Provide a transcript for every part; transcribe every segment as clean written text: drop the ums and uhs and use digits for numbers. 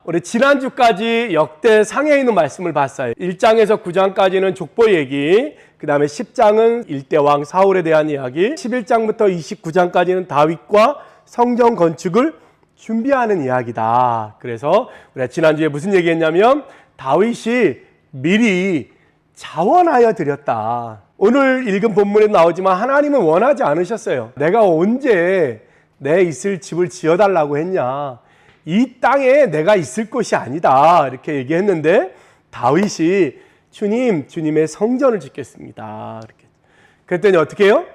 우리 지난주까지 역대상에 있는 말씀을 봤어요. 1장에서 9장까지는 족보 얘기, 그 다음에 10장은 일대왕 사울에 대한 이야기, 11장부터 29장까지는 다윗과 성전 건축을 준비하는 이야기다. 그래서 우리가 지난주에 무슨 얘기했냐면 다윗이 미리 자원하여 드렸다. 오늘 읽은 본문에 나오지만 하나님은 원하지 않으셨어요. 내가 언제 내 있을 집을 지어달라고 했냐. 이 땅에 내가 있을 곳이 아니다. 이렇게 얘기했는데 다윗이 주님의 성전을 짓겠습니다. 이렇게. 그랬더니 어떻게 해요?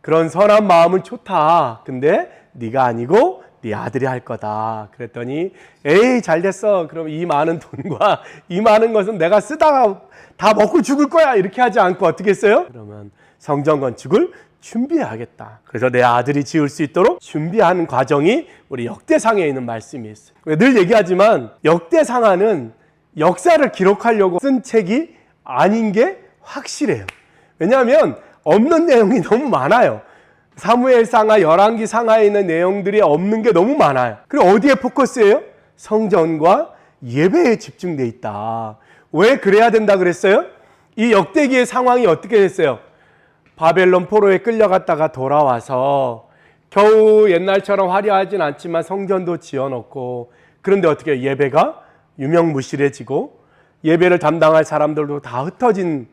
그런 선한 마음은 좋다. 근데 네가 아니고 네 아들이 할 거다. 그랬더니 에이 잘 됐어. 그럼 이 많은 돈과 이 많은 것은 내가 쓰다가 다 먹고 죽을 거야. 이렇게 하지 않고 어떻게 했어요? 그러면 성전 건축을 준비하겠다. 그래서 내 아들이 지을 수 있도록 준비하는 과정이 우리 역대상에 있는 말씀이 있어요. 늘 얘기하지만 역대상하는 역사를 기록하려고 쓴 책이 아닌 게 확실해요. 왜냐하면 없는 내용이 너무 많아요. 사무엘상하, 열왕기상하에 있는 내용들이 없는 게 너무 많아요. 그리고 어디에 포커스예요? 성전과 예배에 집중돼 있다. 왜 그래야 된다 그랬어요? 이 역대기의 상황이 어떻게 됐어요? 바벨론 포로에 끌려갔다가 돌아와서 겨우 옛날처럼 화려하진 않지만 성전도 지어놓고, 그런데 어떻게 예배가 유명무실해지고 예배를 담당할 사람들도 다 흩어진,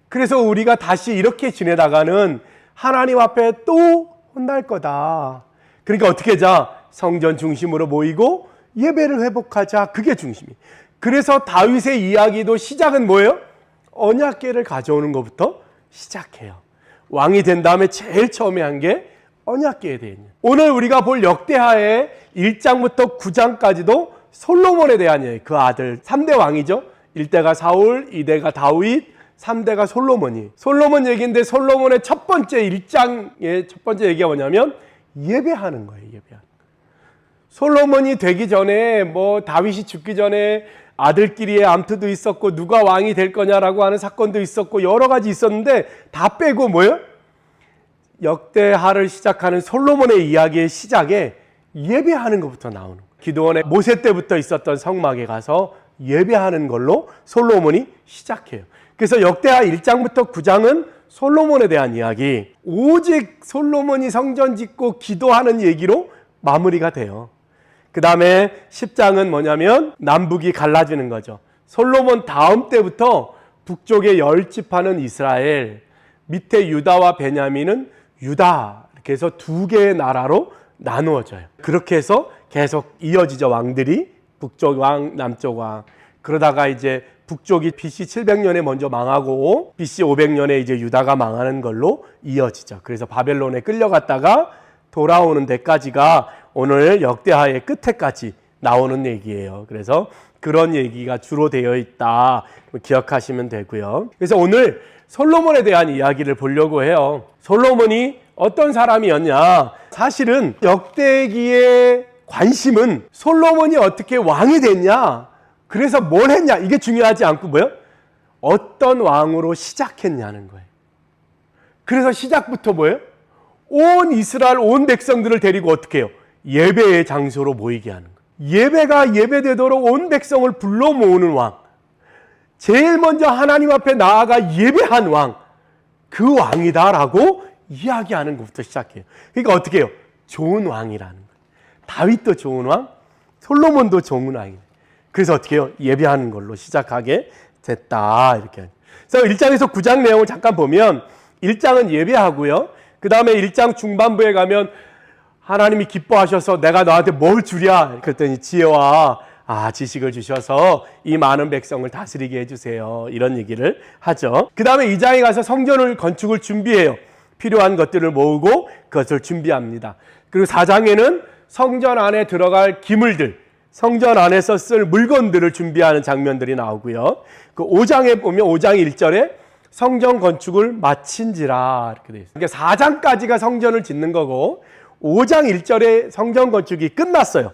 그래서 우리가 다시 이렇게 지내다가는 하나님 앞에 또 혼날 거다. 그러니까 어떻게 하자? 성전 중심으로 모이고 예배를 회복하자. 그게 중심이. 그래서 다윗의 이야기도 시작은 뭐예요? 언약궤를 가져오는 것부터 시작해요. 왕이 된 다음에 제일 처음에 한 게 언약궤에 대해 있는. 오늘 우리가 볼 역대하의 1장부터 9장까지도 솔로몬에 대한 얘기, 그 아들 3대 왕이죠. 1대가 사울, 2대가 다윗, 3대가 솔로몬이. 솔로몬 얘기인데 솔로몬의 첫 번째 1장의 첫 번째 얘기가 뭐냐면 예배하는 거예요. 예배하는 거. 솔로몬이 되기 전에 다윗이 죽기 전에 아들끼리의 암투도 있었고 누가 왕이 될 거냐라고 하는 사건도 있었고 여러 가지 있었는데 다 빼고 뭐예요? 역대하를 시작하는 솔로몬의 이야기의 시작에 예배하는 것부터 나오는 거예요. 기드온의 모세 때부터 있었던 성막에 가서 예배하는 걸로 솔로몬이 시작해요. 그래서 역대하 1장부터 9장은 솔로몬에 대한 이야기, 오직 솔로몬이 성전 짓고 기도하는 얘기로 마무리가 돼요. 그 다음에 10장은 뭐냐면 남북이 갈라지는 거죠. 솔로몬 다음 때부터 북쪽에 10지파는 이스라엘, 밑에 유다와 베냐민은 유다, 이렇게 해서 두 개의 나라로 나누어져요. 그렇게 해서 계속 이어지죠. 왕들이 북쪽 왕, 남쪽 왕. 그러다가 이제 북쪽이 BC 700년에 먼저 망하고 BC 500년에 이제 유다가 망하는 걸로 이어지죠. 그래서 바벨론에 끌려갔다가 돌아오는 데까지가 오늘 역대하의 끝에까지 나오는 얘기예요. 그래서 그런 얘기가 주로 되어 있다. 기억하시면 되고요. 그래서 오늘 솔로몬에 대한 이야기를 보려고 해요. 솔로몬이 어떤 사람이었냐? 사실은 역대기의 관심은 솔로몬이 어떻게 왕이 됐냐? 그래서 뭘 했냐? 이게 중요하지 않고 뭐예요? 어떤 왕으로 시작했냐는 거예요. 그래서 시작부터 뭐예요? 온 이스라엘 온 백성들을 데리고 어떻게 해요? 예배의 장소로 모이게 하는 거예요. 예배가 예배되도록 온 백성을 불러 모으는 왕. 제일 먼저 하나님 앞에 나아가 예배한 왕. 그 왕이다라고 이야기하는 것부터 시작해요. 그러니까 어떻게 해요? 좋은 왕이라는 거예요. 다윗도 좋은 왕, 솔로몬도 좋은 왕이에요. 그래서 어떻게 해요? 예배하는 걸로 시작하게 됐다. 이렇게. 그래서 1장에서 9장 내용을 잠깐 보면 1장은 예배하고요. 그 다음에 1장 중반부에 가면 하나님이 기뻐하셔서 내가 너한테 뭘 주랴? 그랬더니 지혜와 지식을 주셔서 이 많은 백성을 다스리게 해주세요. 이런 얘기를 하죠. 그 다음에 2장에 가서 성전을 건축을 준비해요. 필요한 것들을 모으고 그것을 준비합니다. 그리고 4장에는 성전 안에 들어갈 기물들, 성전 안에서 쓸 물건들을 준비하는 장면들이 나오고요. 그 5장에 보면 5장 1절에 성전 건축을 마친지라 이렇게 되어 있어요. 그러니까 4장까지가 성전을 짓는 거고 5장 1절에 성전 건축이 끝났어요.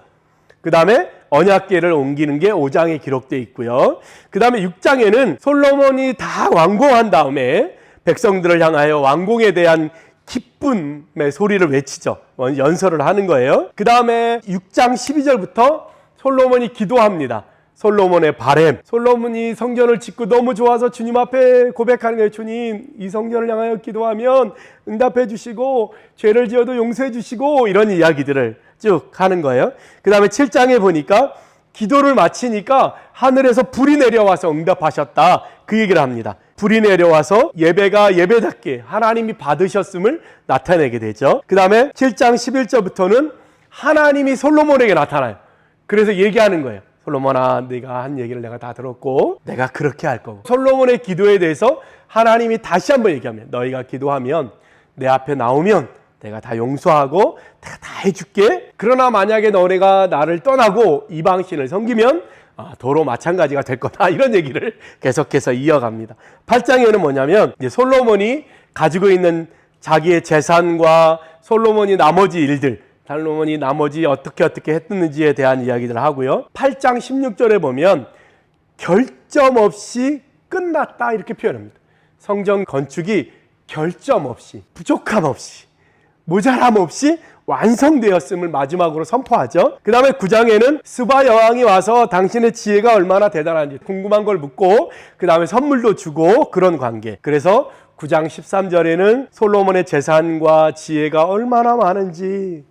그 다음에 언약궤를 옮기는 게 5장에 기록되어 있고요. 그 다음에 6장에는 솔로몬이 다 완공한 다음에 백성들을 향하여 완공에 대한 기쁨의 소리를 외치죠. 연설을 하는 거예요. 그 다음에 6장 12절부터 솔로몬이 기도합니다. 솔로몬의 바램. 솔로몬이 성전을 짓고 너무 좋아서 주님 앞에 고백하는 거예요. 주님, 이 성전을 향하여 기도하면 응답해 주시고 죄를 지어도 용서해 주시고 이런 이야기들을 쭉 하는 거예요. 그 다음에 7장에 보니까 기도를 마치니까 하늘에서 불이 내려와서 응답하셨다. 그 얘기를 합니다. 불이 내려와서 예배가 예배답게 하나님이 받으셨음을 나타내게 되죠. 그 다음에 7장 11절부터는 하나님이 솔로몬에게 나타나요. 그래서 얘기하는 거예요. 솔로몬아, 네가 한 얘기를 내가 다 들었고 내가 그렇게 할 거고. 솔로몬의 기도에 대해서 하나님이 다시 한번 얘기하면 너희가 기도하면 내 앞에 나오면 내가 다 용서하고 내가 다 해줄게. 그러나 만약에 너네가 나를 떠나고 이방신을 섬기면 도로 마찬가지가 될 거다. 이런 얘기를 계속해서 이어갑니다. 8장에는 뭐냐면 이제 솔로몬이 가지고 있는 자기의 재산과 솔로몬이 나머지 일들, 솔로몬이 나머지 어떻게 했는지에 대한 이야기들을 하고요. 8장 16절에 보면 결점 없이 끝났다 이렇게 표현합니다. 성전 건축이 결점 없이, 부족함 없이, 모자람 없이 완성되었음을 마지막으로 선포하죠. 그 다음에 9장에는 스바 여왕이 와서 당신의 지혜가 얼마나 대단한지 궁금한 걸 묻고 그 다음에 선물도 주고 그런 관계. 그래서 9장 13절에는 솔로몬의 재산과 지혜가 얼마나 많은지에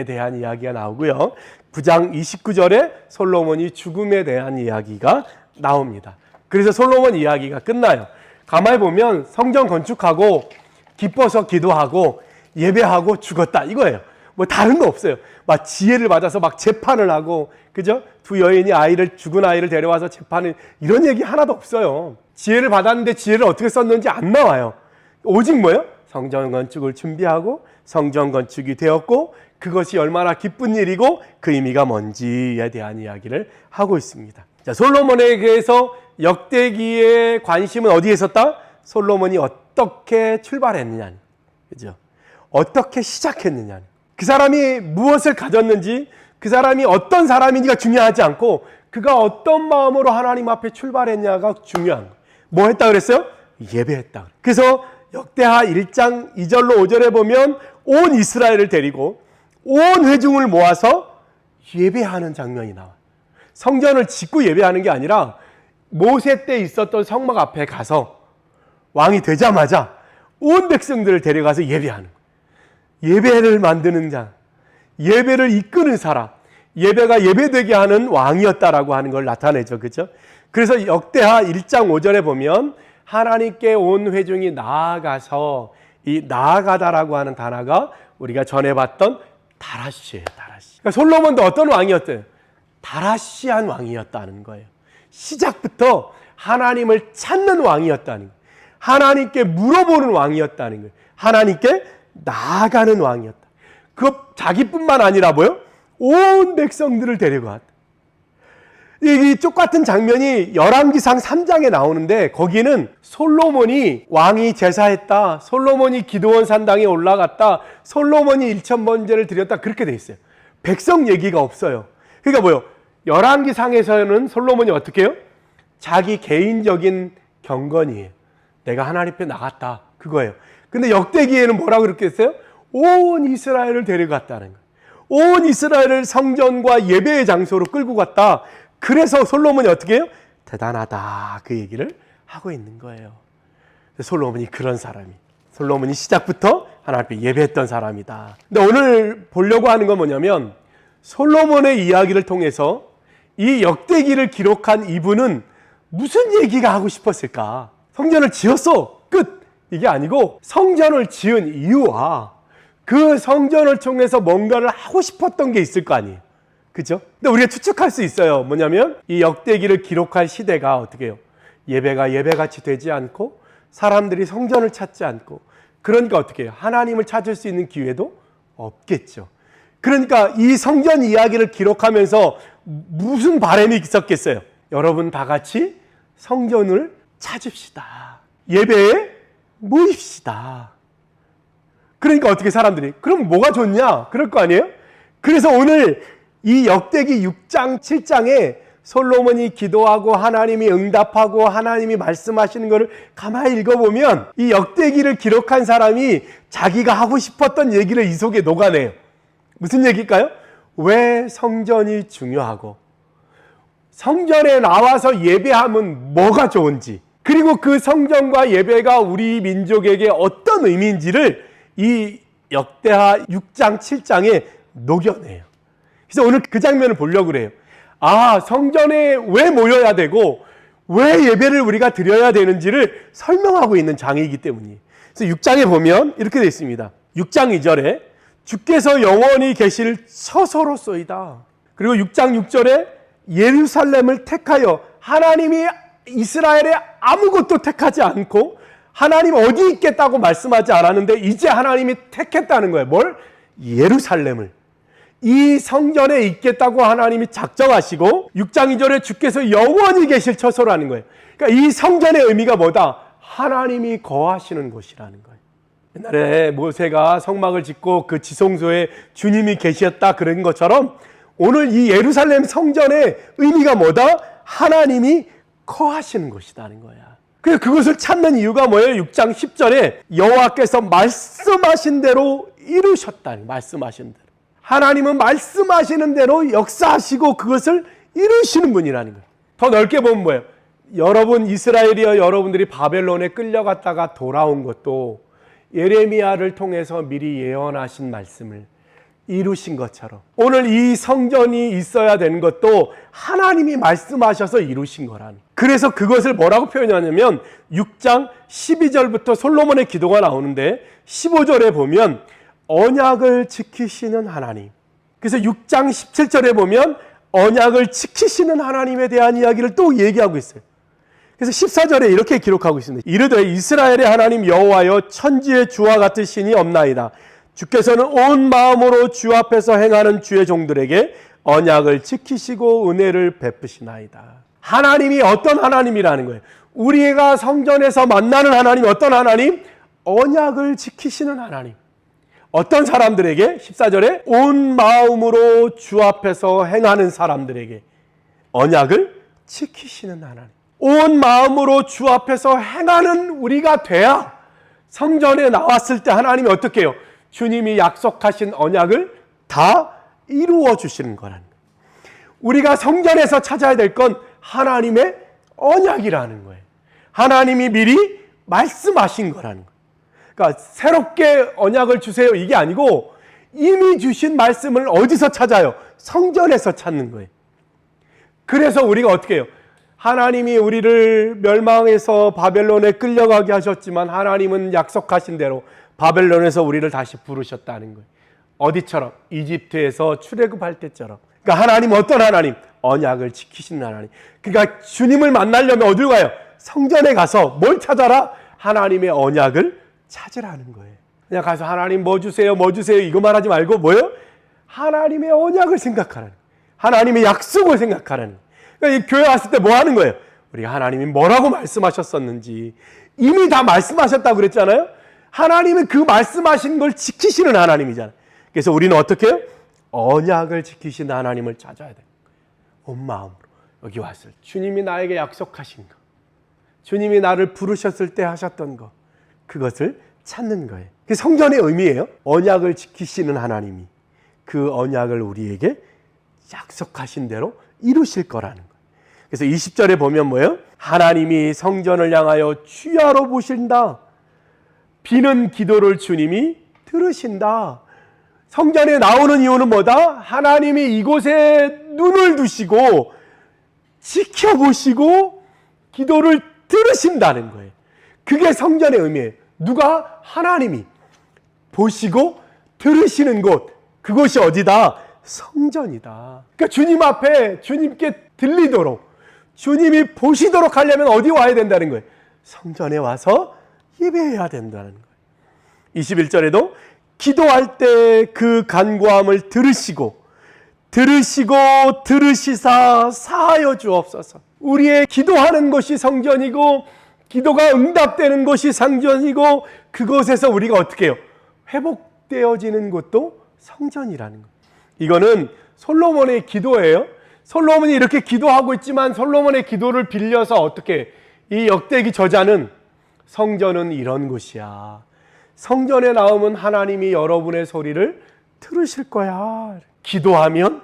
대한 이야기가 나오고요. 9장 29절에 솔로몬이 죽음에 대한 이야기가 나옵니다. 그래서 솔로몬 이야기가 끝나요. 가만히 보면 성전 건축하고 기뻐서 기도하고 예배하고 죽었다 이거예요. 뭐 다른 거 없어요. 막 지혜를 받아서 막 재판을 하고, 그죠? 두 여인이 죽은 아이를 데려와서 재판을, 이런 얘기 하나도 없어요. 지혜를 받았는데 지혜를 어떻게 썼는지 안 나와요. 오직 뭐예요? 성전 건축을 준비하고 성전 건축이 되었고 그것이 얼마나 기쁜 일이고 그 의미가 뭔지에 대한 이야기를 하고 있습니다. 자, 솔로몬에게서 역대기의 관심은 어디에 있었다? 솔로몬이 어떻게 출발했느냐, 그죠? 어떻게 시작했느냐, 그 사람이 무엇을 가졌는지, 그 사람이 어떤 사람인지가 중요하지 않고 그가 어떤 마음으로 하나님 앞에 출발했냐가 중요한 거예요. 뭐 했다 그랬어요? 예배했다. 그래서 역대하 1장 2절로 5절에 보면 온 이스라엘을 데리고 온 회중을 모아서 예배하는 장면이 나와요. 성전을 짓고 예배하는 게 아니라 모세 때 있었던 성막 앞에 가서 왕이 되자마자 온 백성들을 데려가서 예배하는 거예요. 예배를 만드는 자, 예배를 이끄는 사람, 예배가 예배되게 하는 왕이었다라고 하는 걸 나타내죠. 그렇죠? 그래서 역대하 1장 5절에 보면 하나님께 온 회중이 나아가서, 이 나아가다라고 하는 단어가 우리가 전에 봤던 다라시예요. 다라시. 그러니까 솔로몬도 어떤 왕이었대요? 다라시한 왕이었다는 거예요. 시작부터 하나님을 찾는 왕이었다는 거예요. 하나님께 물어보는 왕이었다는 거예요. 하나님께 나아가는 왕이었다. 그 자기뿐만 아니라 뭐요? 온 백성들을 데려갔다. 이 똑같은 장면이 열왕기상 3장에 나오는데 거기는 솔로몬이 왕이 제사했다, 솔로몬이 기드온 산당에 올라갔다, 솔로몬이 1000번제를 드렸다, 그렇게 돼 있어요. 백성 얘기가 없어요. 그러니까 뭐요? 열왕기상에서는 솔로몬이 어떻게 해요? 자기 개인적인 경건이에요. 내가 하나님 앞에 나갔다, 그거예요. 근데 역대기에는 뭐라고 그렇게 했어요? 온 이스라엘을 데려갔다는 거예요. 온 이스라엘을 성전과 예배의 장소로 끌고 갔다. 그래서 솔로몬이 어떻게 해요? 대단하다, 그 얘기를 하고 있는 거예요. 솔로몬이 그런 사람이, 솔로몬이 시작부터 하나님 앞에 예배했던 사람이다. 근데 오늘 보려고 하는 건 뭐냐면 솔로몬의 이야기를 통해서 이 역대기를 기록한 이분은 무슨 얘기가 하고 싶었을까? 성전을 지었어, 끝! 이게 아니고 성전을 지은 이유와 그 성전을 통해서 뭔가를 하고 싶었던 게 있을 거 아니에요. 그죠? 근데 우리가 추측할 수 있어요. 뭐냐면 이 역대기를 기록할 시대가 어떻게 해요? 예배가 예배같이 되지 않고 사람들이 성전을 찾지 않고, 그러니까 어떻게 해요? 하나님을 찾을 수 있는 기회도 없겠죠. 그러니까 이 성전 이야기를 기록하면서 무슨 바람이 있었겠어요? 여러분 다 같이 성전을 찾읍시다. 예배에 모입시다. 그러니까 어떻게 사람들이 그럼 뭐가 좋냐? 그럴 거 아니에요? 그래서 오늘 이 역대기 6장 7장에 솔로몬이 기도하고 하나님이 응답하고 하나님이 말씀하시는 것을 가만히 읽어보면 이 역대기를 기록한 사람이 자기가 하고 싶었던 얘기를 이 속에 녹아내요. 무슨 얘기일까요? 왜 성전이 중요하고 성전에 나와서 예배하면 뭐가 좋은지, 그리고 그 성전과 예배가 우리 민족에게 어떤 의미인지를 이 역대하 6장, 7장에 녹여내요. 그래서 오늘 그 장면을 보려고 그래요. 아, 성전에 왜 모여야 되고 왜 예배를 우리가 드려야 되는지를 설명하고 있는 장이기 때문이에요. 그래서 6장에 보면 이렇게 되어 있습니다. 6장 2절에 주께서 영원히 계실 처소로소이다. 그리고 6장 6절에 예루살렘을 택하여, 하나님이 이스라엘에 아무것도 택하지 않고 하나님 어디 있겠다고 말씀하지 않았는데 이제 하나님이 택했다는 거예요. 뭘? 예루살렘을. 이 성전에 있겠다고 하나님이 작정하시고 6장 2절에 주께서 영원히 계실 처소라는 거예요. 그러니까 이 성전의 의미가 뭐다? 하나님이 거하시는 곳이라는 거예요. 옛날에 모세가 성막을 짓고 그 지성소에 주님이 계셨다 그런 것처럼 오늘 이 예루살렘 성전의 의미가 뭐다? 하나님이 거하시는 곳이라는 거야. 그래서 그것을 찾는 이유가 뭐예요? 6장 10절에 여호와께서 말씀하신 대로 이루셨다는, 말씀하신 대로. 하나님은 말씀하시는 대로 역사하시고 그것을 이루시는 분이라는 거예요. 더 넓게 보면 뭐예요? 여러분, 이스라엘이여 여러분들이 바벨론에 끌려갔다가 돌아온 것도 예레미야를 통해서 미리 예언하신 말씀을 이루신 것처럼 오늘 이 성전이 있어야 되는 것도 하나님이 말씀하셔서 이루신 거라는. 그래서 그것을 뭐라고 표현하냐면 6장 12절부터 솔로몬의 기도가 나오는데 15절에 보면 언약을 지키시는 하나님. 그래서 6장 17절에 보면 언약을 지키시는 하나님에 대한 이야기를 또 얘기하고 있어요. 그래서 14절에 이렇게 기록하고 있습니다. 이르되 이스라엘의 하나님 여호와여 천지의 주와 같은 신이 없나이다. 주께서는 온 마음으로 주 앞에서 행하는 주의 종들에게 언약을 지키시고 은혜를 베푸시나이다. 하나님이 어떤 하나님이라는 거예요? 우리가 성전에서 만나는 하나님, 어떤 하나님? 언약을 지키시는 하나님. 어떤 사람들에게? 14절에 온 마음으로 주 앞에서 행하는 사람들에게 언약을 지키시는 하나님. 온 마음으로 주 앞에서 행하는 우리가 돼야 성전에 나왔을 때 하나님이 어떻게 해요? 주님이 약속하신 언약을 다 이루어 주시는 거라는 거예요. 우리가 성전에서 찾아야 될 건 하나님의 언약이라는 거예요. 하나님이 미리 말씀하신 거라는 거예요. 그러니까 새롭게 언약을 주세요 이게 아니고 이미 주신 말씀을 어디서 찾아요? 성전에서 찾는 거예요. 그래서 우리가 어떻게 해요? 하나님이 우리를 멸망해서 바벨론에 끌려가게 하셨지만 하나님은 약속하신 대로 바벨론에서 우리를 다시 부르셨다는 거예요. 어디처럼? 이집트에서 출애굽할 때처럼. 그러니까 하나님 어떤 하나님? 언약을 지키시는 하나님. 그러니까 주님을 만나려면 어디로 가요? 성전에 가서 뭘 찾아라? 하나님의 언약을 찾으라는 거예요. 그냥 가서 하나님 뭐 주세요, 뭐 주세요 이거만 하지 말고 뭐예요? 하나님의 언약을 생각하라는 거예요. 하나님의 약속을 생각하라는 거예요. 그러니까 이 교회 왔을 때 뭐 하는 거예요? 우리가 하나님이 뭐라고 말씀하셨었는지 이미 다 말씀하셨다고 그랬잖아요. 하나님은 그 말씀하신 걸 지키시는 하나님이잖아요. 그래서 우리는 어떻게 해요? 언약을 지키시는 하나님을 찾아야 돼요. 온 마음으로 여기 왔을 때 주님이 나에게 약속하신 거, 주님이 나를 부르셨을 때 하셨던 거, 그것을 찾는 거예요. 그게 성전의 의미예요. 언약을 지키시는 하나님이 그 언약을 우리에게 약속하신 대로 이루실 거라는 거예요. 그래서 20절에 보면 뭐예요? 하나님이 성전을 향하여 주야로 보신다. 비는 기도를 주님이 들으신다. 성전에 나오는 이유는 뭐다? 하나님이 이곳에 눈을 두시고 지켜보시고 기도를 들으신다는 거예요. 그게 성전의 의미예요. 누가? 하나님이 보시고 들으시는 곳, 그곳이 어디다? 성전이다. 그러니까 주님 앞에 주님께 들리도록, 주님이 보시도록 하려면 어디 와야 된다는 거예요? 성전에 와서 예배해야 된다는 거예요. 21절에도 기도할 때 그 간구함을 들으시사 사하여 주옵소서. 우리의 기도하는 것이 성전이고 기도가 응답되는 것이 성전이고 그곳에서 우리가 어떻게 해요? 회복되어지는 곳도 성전이라는 거예요. 이거는 솔로몬의 기도예요. 솔로몬이 이렇게 기도하고 있지만 솔로몬의 기도를 빌려서 어떻게 이 역대기 저자는 성전은 이런 곳이야. 성전에 나오면 하나님이 여러분의 소리를 들으실 거야. 기도하면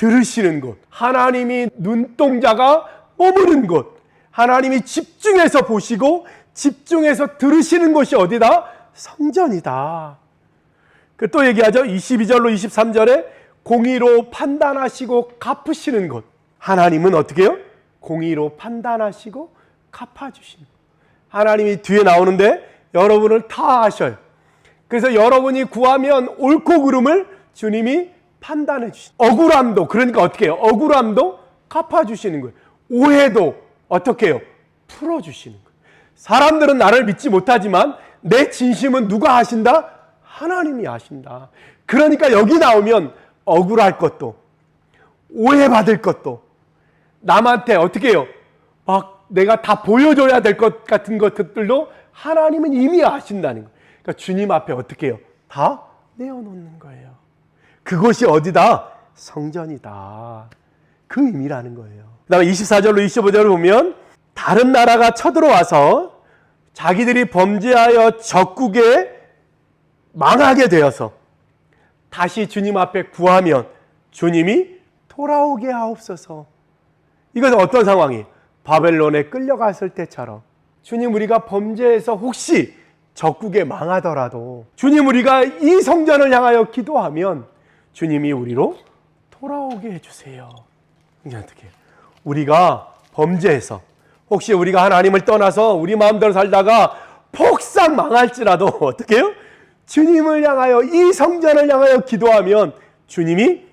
들으시는 곳, 하나님이 눈동자가 머무는 곳, 하나님이 집중해서 보시고 집중해서 들으시는 곳이 어디다? 성전이다. 또 얘기하죠. 22절로 23절에 공의로 판단하시고 갚으시는 곳. 하나님은 어떻게 해요? 공의로 판단하시고 갚아주시는 것. 하나님이 뒤에 나오는데 여러분을 다 아셔요. 그래서 여러분이 구하면 옳고 그름을 주님이 판단해 주시는 거예요. 억울함도, 그러니까 어떻게 해요? 억울함도 갚아주시는 거예요. 오해도 어떻게 해요? 풀어주시는 거예요. 사람들은 나를 믿지 못하지만 내 진심은 누가 아신다? 하나님이 아신다. 그러니까 여기 나오면 억울할 것도, 오해받을 것도, 남한테 어떻게 해요? 막 내가 다 보여줘야 될 것 같은 것들도 하나님은 이미 아신다는 거예요. 그러니까 주님 앞에 어떻게 해요? 다 내어놓는 거예요. 그것이 어디다? 성전이다. 그 의미라는 거예요. 그 다음에 24절로 25절을 보면 다른 나라가 쳐들어와서 자기들이 범죄하여 적국에 망하게 되어서 다시 주님 앞에 구하면 주님이 돌아오게 하옵소서. 이것은 어떤 상황이에요? 바벨론에 끌려갔을 때처럼 주님, 우리가 범죄해서 혹시 적국에 망하더라도 주님, 우리가 이 성전을 향하여 기도하면 주님이 우리로 돌아오게 해주세요. 이게 어떻게 해요? 우리가 범죄해서 혹시 우리가 하나님을 떠나서 우리 마음대로 살다가 폭삭 망할지라도 어떻게 해요? 주님을 향하여, 이 성전을 향하여 기도하면 주님이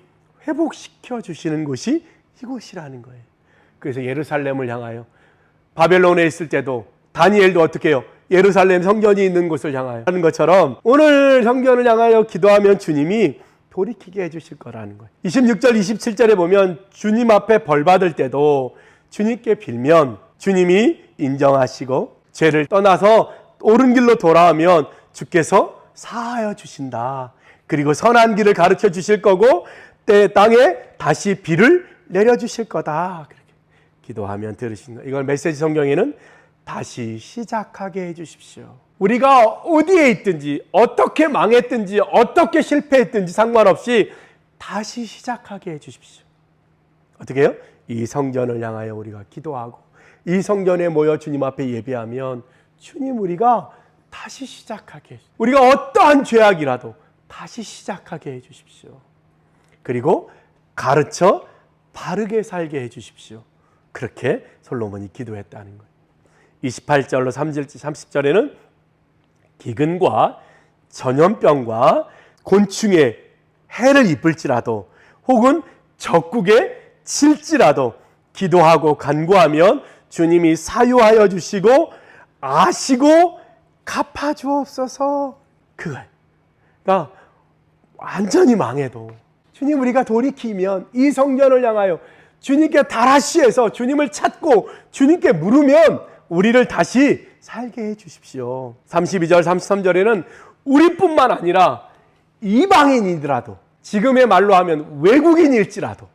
회복시켜 주시는 곳이 이곳이라는 거예요. 그래서 예루살렘을 향하여, 바벨론에 있을 때도 다니엘도 어떻게 해요? 예루살렘 성전이 있는 곳을 향하여 하는 것처럼 오늘 성전을 향하여 기도하면 주님이 돌이키게 해주실 거라는 거예요. 26절 27절에 보면 주님 앞에 벌 받을 때도 주님께 빌면 주님이 인정하시고 죄를 떠나서 옳은 길로 돌아오면 주께서 사하여 주신다. 그리고 선한 길을 가르쳐 주실 거고 땅에 다시 비를 내려주실 거다. 그렇게 기도하면 들으신 거예요. 이걸 메시지 성경에는 다시 시작하게 해주십시오. 우리가 어디에 있든지 어떻게 망했든지 어떻게 실패했든지 상관없이 다시 시작하게 해주십시오. 어떻게 해요? 이 성전을 향하여 우리가 기도하고 이 성전에 모여 주님 앞에 예배하면 주님, 우리가 다시 시작하게 해주십시오. 우리가 어떠한 죄악이라도 다시 시작하게 해주십시오. 그리고 가르쳐 바르게 살게 해주십시오. 그렇게 솔로몬이 기도했다는 거예요. 28절로 30절에는 기근과 전염병과 곤충의 해를 입을지라도 혹은 적국에 칠지라도 기도하고 간구하면 주님이 사유하여 주시고 아시고 갚아주옵소서. 그거예요. 그러니까 완전히 망해도 주님, 우리가 돌이키면 이 성전을 향하여 주님께 다라시에서 주님을 찾고 주님께 물으면 우리를 다시 살게 해 주십시오. 32절 33절에는 우리뿐만 아니라 이방인이더라도, 지금의 말로 하면 외국인일지라도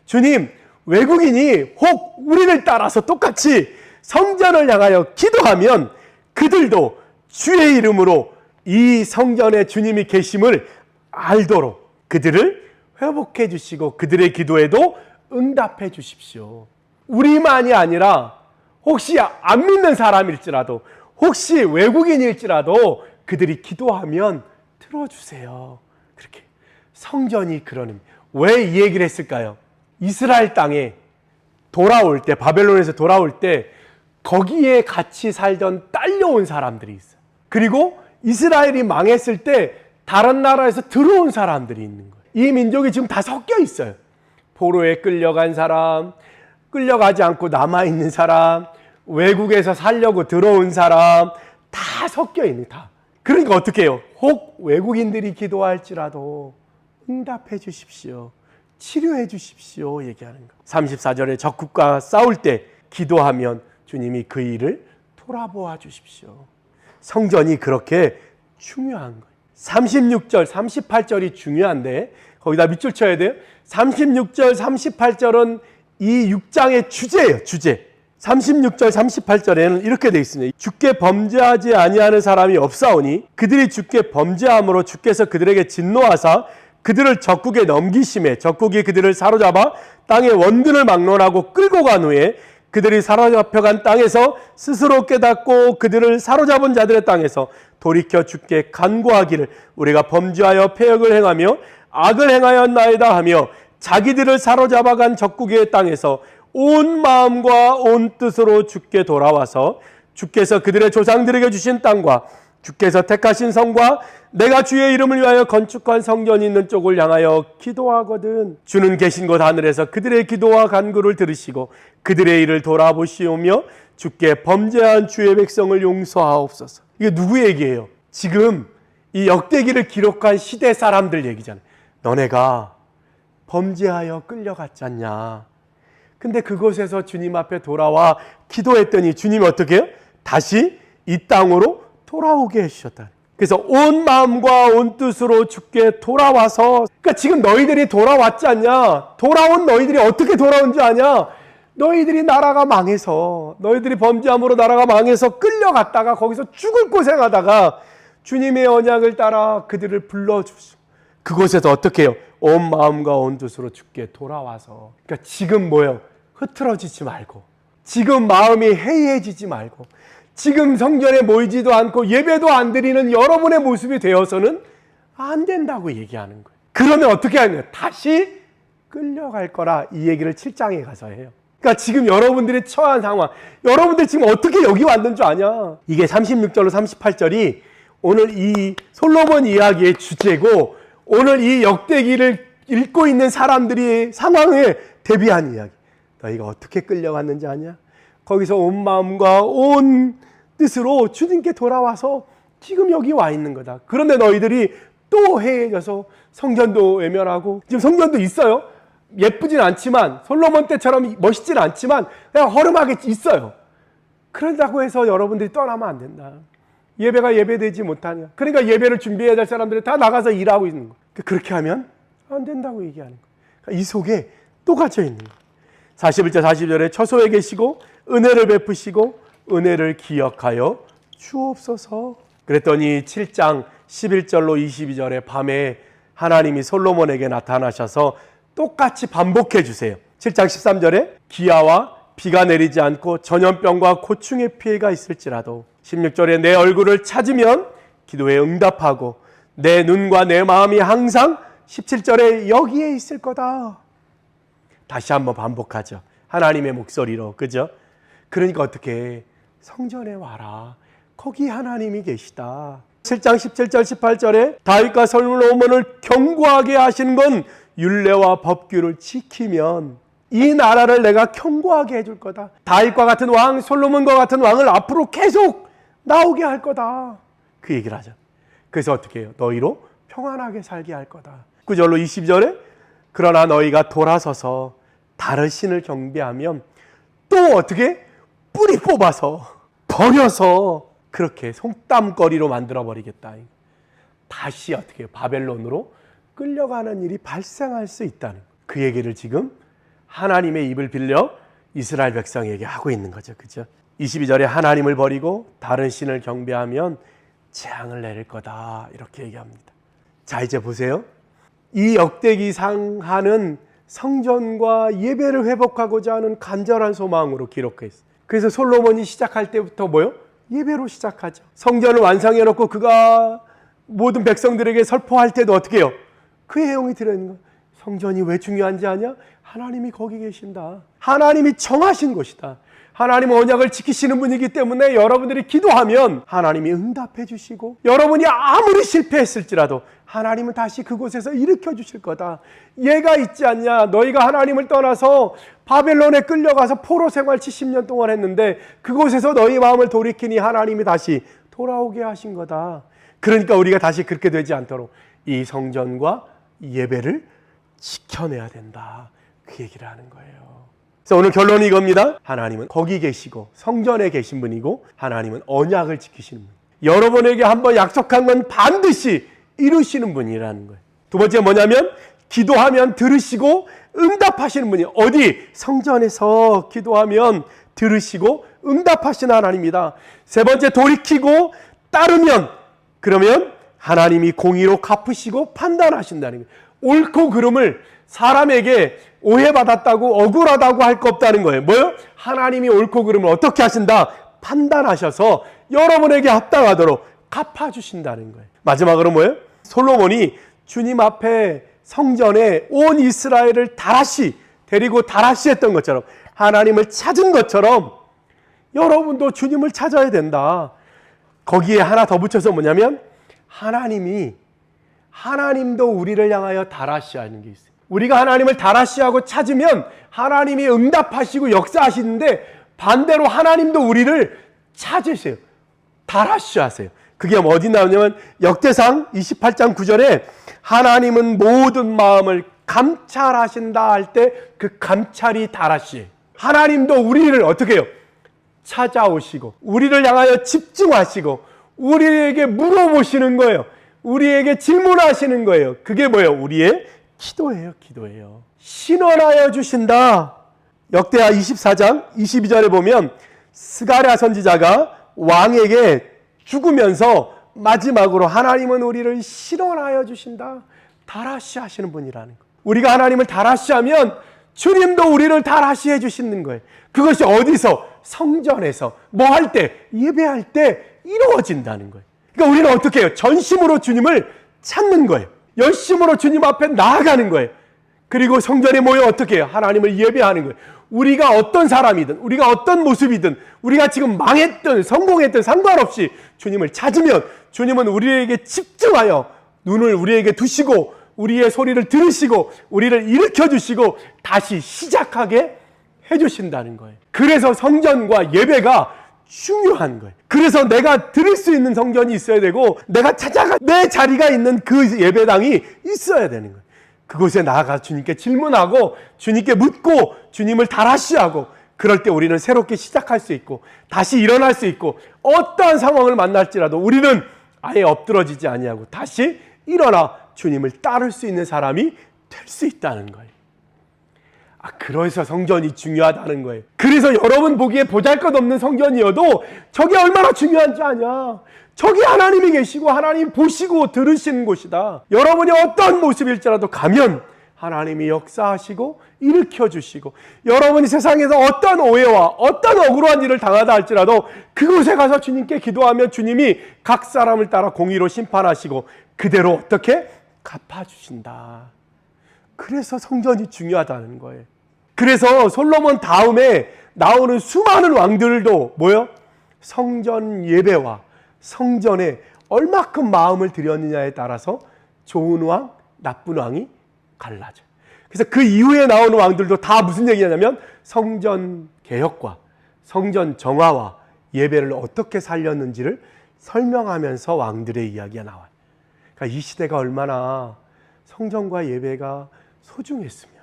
주님, 외국인이 혹 우리를 따라서 똑같이 성전을 향하여 기도하면 그들도 주의 이름으로 이 성전에 주님이 계심을 알도록 그들을 회복해 주시고 그들의 기도에도 응답해 주십시오. 우리만이 아니라 혹시 안 믿는 사람일지라도 혹시 외국인일지라도 그들이 기도하면 들어주세요. 그렇게 성전이 그러는. 왜 이 얘기를 했을까요? 이스라엘 땅에 돌아올 때, 바벨론에서 돌아올 때 거기에 같이 살던 딸려온 사람들이 있어요. 그리고 이스라엘이 망했을 때 다른 나라에서 들어온 사람들이 있는 거예요. 이 민족이 지금 다 섞여 있어요. 포로에 끌려간 사람, 끌려가지 않고 남아있는 사람, 외국에서 살려고 들어온 사람, 다 섞여 있는, 다. 그러니까 어떻게 해요? 혹 외국인들이 기도할지라도 응답해 주십시오. 치료해 주십시오. 얘기하는 거. 34절에 적국과 싸울 때 기도하면 주님이 그 일을 돌아보아 주십시오. 성전이 그렇게 중요한 거예요. 36절, 38절이 중요한데 거기다 밑줄 쳐야 돼요. 36절, 38절은 이 6장의 주제예요. 주제. 36절, 38절에는 이렇게 되어 있습니다. 주께 범죄하지 아니하는 사람이 없사오니 그들이 주께 범죄함으로 주께서 그들에게 진노하사 그들을 적국에 넘기심에 적국이 그들을 사로잡아 땅의 원근을 막론하고 끌고 간 후에 그들이 사로잡혀간 땅에서 스스로 깨닫고 그들을 사로잡은 자들의 땅에서 돌이켜 주께 간구하기를 우리가 범죄하여 패역을 행하며 악을 행하였나이다 하며 자기들을 사로잡아간 적국의 땅에서 온 마음과 온 뜻으로 주께 돌아와서 주께서 그들의 조상들에게 주신 땅과 주께서 택하신 성과 내가 주의 이름을 위하여 건축한 성전이 있는 쪽을 향하여 기도하거든. 주는 계신 곳 하늘에서 그들의 기도와 간구를 들으시고 그들의 일을 돌아보시오며 주께 범죄한 주의 백성을 용서하옵소서. 이게 누구 얘기예요? 지금 이 역대기를 기록한 시대 사람들 얘기잖아요. 너네가 범죄하여 끌려갔지 않냐. 근데 그곳에서 주님 앞에 돌아와 기도했더니 주님이 어떻게 해요? 다시 이 땅으로 돌아오게 해주셨다. 그래서 온 마음과 온 뜻으로 주께 돌아와서, 그러니까 지금 너희들이 돌아왔지 않냐? 돌아온 너희들이 어떻게 돌아온 줄 아냐? 너희들이 나라가 망해서, 너희들이 범죄함으로 나라가 망해서 끌려갔다가 거기서 죽을 고생하다가 주님의 언약을 따라 그들을 불러주시고 그곳에서 어떻게 해요? 온 마음과 온 뜻으로 주께 돌아와서. 그러니까 지금 뭐예요? 흐트러지지 말고, 지금 마음이 해이해지지 말고, 지금 성전에 모이지도 않고 예배도 안 드리는 여러분의 모습이 되어서는 안 된다고 얘기하는 거예요. 그러면 어떻게 하냐? 다시 끌려갈 거라 이 얘기를 7장에 가서 해요. 그러니까 지금 여러분들이 처한 상황, 여러분들 지금 어떻게 여기 왔는 줄 아냐? 이게 36절로 38절이 오늘 이 솔로몬 이야기의 주제고 오늘 이 역대기를 읽고 있는 사람들이 상황에 대비한 이야기. 너희가 어떻게 끌려갔는지 아냐? 거기서 온 마음과 온 뜻으로 주님께 돌아와서 지금 여기 와 있는 거다. 그런데 너희들이 또 해해져서 성전도 외면하고, 지금 성전도 있어요. 예쁘진 않지만, 솔로몬 때처럼 멋있진 않지만 그냥 허름하게 있어요. 그런다고 해서 여러분들이 떠나면 안 된다. 예배가 예배되지 못하냐. 그러니까 예배를 준비해야 될 사람들이 다 나가서 일하고 있는 거예요. 그렇게 하면 안 된다고 얘기하는 거예요. 그러니까 이 속에 또 갇혀 있는 거예요. 41절 42절에 처소에 계시고 은혜를 베푸시고 은혜를 기억하여 주옵소서. 그랬더니 7장 11절로 22절에 밤에 하나님이 솔로몬에게 나타나셔서 똑같이 반복해 주세요. 7장 13절에 기아와 비가 내리지 않고 전염병과 고충의 피해가 있을지라도, 16절에 내 얼굴을 찾으면 기도에 응답하고 내 눈과 내 마음이 항상, 17절에 여기에 있을 거다. 다시 한번 반복하죠. 하나님의 목소리로. 그죠? 그러니까 어떻게 성전에 와라. 거기 하나님이 계시다. 7장 17절 18절에 다윗과 솔로몬을 경고하게 하신 건 율례와 법규를 지키면 이 나라를 내가 경고하게 해줄 거다. 다윗과 같은 왕, 솔로몬과 같은 왕을 앞으로 계속 나오게 할 거다. 그 얘기를 하죠. 그래서 어떻게 해요? 너희로 평안하게 살게 할 거다. 9절로 20절에 그러나 너희가 돌아서서 다른 신을 경배하면 또 어떻게? 뿌리 뽑아서 버려서 그렇게 속담거리로 만들어버리겠다. 다시 어떻게 바벨론으로 끌려가는 일이 발생할 수 있다는 그 얘기를 지금 하나님의 입을 빌려 이스라엘 백성에게 하고 있는 거죠. 그죠? 22절에 하나님을 버리고 다른 신을 경배하면 재앙을 내릴 거다. 이렇게 얘기합니다. 자, 이제 보세요. 이 역대기상 하는 성전과 예배를 회복하고자 하는 간절한 소망으로 기록했어요. 그래서 솔로몬이 시작할 때부터 뭐요? 예배로 시작하죠. 성전을 완성해 놓고 그가 모든 백성들에게 설포할 때도 어떻게 해요? 그 내용이 들어있는 거예요. 성전이 왜 중요한지 아냐? 하나님이 거기 계신다. 하나님이 정하신 곳이다. 하나님은 언약을 지키시는 분이기 때문에 여러분들이 기도하면 하나님이 응답해 주시고, 여러분이 아무리 실패했을지라도 하나님은 다시 그곳에서 일으켜 주실 거다. 예가 있지 않냐? 너희가 하나님을 떠나서 바벨론에 끌려가서 포로 생활 70년 동안 했는데 그곳에서 너희 마음을 돌이키니 하나님이 다시 돌아오게 하신 거다. 그러니까 우리가 다시 그렇게 되지 않도록 이 성전과 예배를 지켜내야 된다. 그 얘기를 하는 거예요. 그래서 오늘 결론이 이겁니다. 하나님은 거기 계시고 성전에 계신 분이고 하나님은 언약을 지키시는 분. 여러분에게 한번 약속한 건 반드시 이루시는 분이라는 거예요. 두 번째 뭐냐면 기도하면 들으시고 응답하시는 분이, 어디? 성전에서 기도하면 들으시고 응답하시는 하나님이다. 세 번째, 돌이키고 따르면, 그러면 하나님이 공의로 갚으시고 판단하신다는 거예요. 옳고 그름을 사람에게 오해받았다고 억울하다고 할 거 없다는 거예요. 뭐요? 하나님이 옳고 그름을 어떻게 하신다? 판단하셔서 여러분에게 합당하도록 갚아주신다는 거예요. 마지막으로 뭐예요? 솔로몬이 주님 앞에 성전에 온 이스라엘을 다라시 데리고 다라시 했던 것처럼 하나님을 찾은 것처럼 여러분도 주님을 찾아야 된다. 거기에 하나 더 붙여서 뭐냐면 하나님도 우리를 향하여 다라시하는 게 있어요. 우리가 하나님을 다라시하고 찾으면 하나님이 응답하시고 역사하시는데 반대로 하나님도 우리를 찾으세요. 다라시하세요. 그게 어디 나오냐면 역대상 28장 9절에 하나님은 모든 마음을 감찰하신다 할 때 그 감찰이 다라시예요. 하나님도 우리를 어떻게 해요? 찾아오시고 우리를 향하여 집중하시고 우리에게 물어보시는 거예요. 우리에게 질문하시는 거예요. 그게 뭐예요? 우리의 기도예요. 신원하여 주신다. 역대하 24장 22절에 보면 스가랴 선지자가 왕에게 죽으면서 마지막으로 하나님은 우리를 신원하여 주신다. 다라시 하시는 분이라는 거예요. 우리가 하나님을 다라시 하면 주님도 우리를 다라시 해 주시는 거예요. 그것이 어디서? 성전에서 뭐 할 때? 예배할 때 이루어진다는 거예요. 그러니까 우리는 어떻게 해요? 전심으로 주님을 찾는 거예요. 열심으로 주님 앞에 나아가는 거예요. 그리고 성전에 모여 어떻게 해요? 하나님을 예배하는 거예요. 우리가 어떤 사람이든 우리가 어떤 모습이든 우리가 지금 망했든 성공했든 상관없이 주님을 찾으면 주님은 우리에게 집중하여 눈을 우리에게 두시고 우리의 소리를 들으시고 우리를 일으켜주시고 다시 시작하게 해주신다는 거예요. 그래서 성전과 예배가 중요한 거예요. 그래서 내가 들을 수 있는 성전이 있어야 되고 내가 찾아가 내 자리가 있는 그 예배당이 있어야 되는 거예요. 그곳에 나아가 주님께 질문하고 주님께 묻고 주님을 다라시하고 그럴 때 우리는 새롭게 시작할 수 있고 다시 일어날 수 있고 어떠한 상황을 만날지라도 우리는 아예 엎드러지지 아니하고 다시 일어나 주님을 따를 수 있는 사람이 될 수 있다는 거예요. 그래서 성전이 중요하다는 거예요. 그래서 여러분 보기에 보잘것없는 성전이어도 저게 얼마나 중요한지 아냐. 저기 하나님이 계시고 하나님 보시고 들으시는 곳이다. 여러분이 어떤 모습일지라도 가면 하나님이 역사하시고 일으켜주시고 여러분이 세상에서 어떤 오해와 어떤 억울한 일을 당하다 할지라도 그곳에 가서 주님께 기도하면 주님이 각 사람을 따라 공의로 심판하시고 그대로 어떻게 갚아주신다. 그래서 성전이 중요하다는 거예요. 그래서 솔로몬 다음에 나오는 수많은 왕들도 뭐요? 성전 예배와 성전에 얼마큼 마음을 들였느냐에 따라서 좋은 왕, 나쁜 왕이 갈라져요. 그래서 그 이후에 나오는 왕들도 다 무슨 얘기냐면 성전 개혁과 성전 정화와 예배를 어떻게 살렸는지를 설명하면서 왕들의 이야기가 나와요. 그러니까 이 시대가 얼마나 성전과 예배가 소중했으면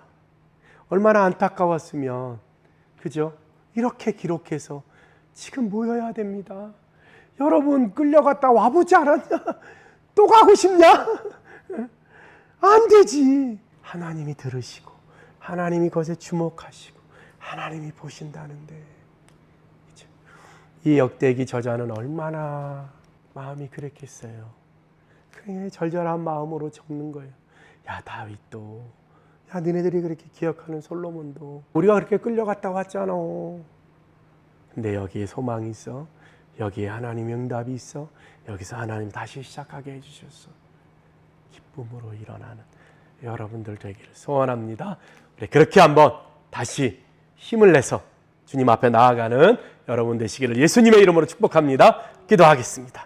얼마나 안타까웠으면 그죠? 이렇게 기록해서 지금 모여야 됩니다. 여러분 끌려갔다 와보지 않았냐? 또 가고 싶냐? 안 되지. 하나님이 들으시고 하나님이 그것에 주목하시고 하나님이 보신다는데 그죠? 이 역대기 저자는 얼마나 마음이 그랬겠어요. 그냥 절절한 마음으로 적는 거예요. 야 다윗도 야 너네들이 그렇게 기억하는 솔로몬도 우리가 그렇게 끌려갔다 왔잖아. 근데 여기에 소망이 있어. 여기에 하나님 응답이 있어. 여기서 하나님 다시 시작하게 해주셨어. 기쁨으로 일어나는 여러분들 되기를 소원합니다. 우리 그렇게 한번 다시 힘을 내서 주님 앞에 나아가는 여러분 되시기를 예수님의 이름으로 축복합니다. 기도하겠습니다.